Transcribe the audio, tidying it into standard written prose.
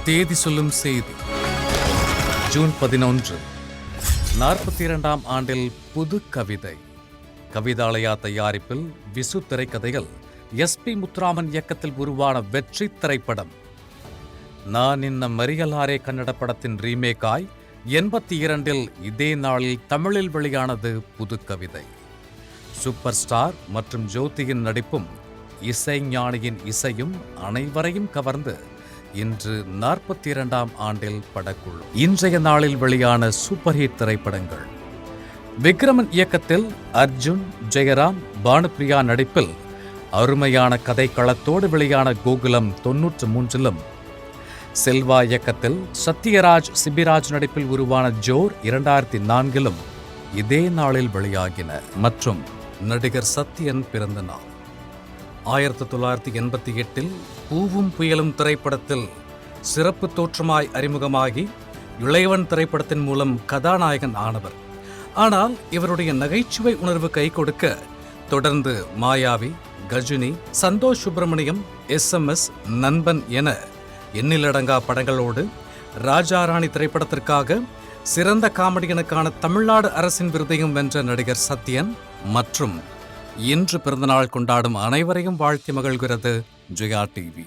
தேதி சொல்லும் செய்தி. ஜூன் 11. 42ஆம் ஆண்டில் புது கவிதை. கவிதாலயா தயாரிப்பில் விசு திரைக்கதையில் SP முத்துராமன் இயக்கத்தில் உருவான வெற்றி திரைப்படம். நான் இன்ன மரியலாரே கன்னட படத்தின் ரீமேக்காய் 82இல் இதே நாளில் தமிழில் வெளியானது புது கவிதை. சூப்பர் ஸ்டார் மற்றும் ஜோதியின் நடிப்பும் இசைஞானியின் இசையும் அனைவரையும் கவர்ந்து இன்று 42ஆம் ஆண்டில் படக்குழு. இன்றைய நாளில் வெளியான சூப்பர் ஹிட் திரைப்படங்கள். விக்ரமன் இயக்கத்தில் அர்ஜுன், ஜெயராம், பானுப்பிரியா நடிப்பில் அருமையான கதைக்களத்தோடு வெளியான கோகுலம் 93லும், செல்வா இயக்கத்தில் சத்யராஜ், சிபிராஜ் நடிப்பில் உருவான ஜோர் 2004லும் இதே நாளில் வெளியாகின. மற்றும் நடிகர் சத்யன் பிறந்த நாள் 1988இல் பூவும் புயலும் திரைப்படத்தில் சிறப்பு தோற்றமாய் அறிமுகமாகி இளையவன் திரைப்படத்தின் மூலம் கதாநாயகன் ஆனவர். ஆனால் இவருடைய நகைச்சுவை உணர்வு கை கொடுக்க தொடர்ந்து மாயாவி, கஜினி, சந்தோஷ் சுப்பிரமணியம், SMS, நண்பன் என எண்ணிலடங்கா படங்களோடு ராஜாராணி திரைப்படத்திற்காக சிறந்த காமெடியனுக்கான தமிழ்நாடு அரசின் விருதையும் வென்ற நடிகர் சத்யன். மற்றும் இன்று பிறந்தநாள் கொண்டாடும் அனைவரையும் வாழ்த்தி மகிழ்கிறது ஜெயா டிவி.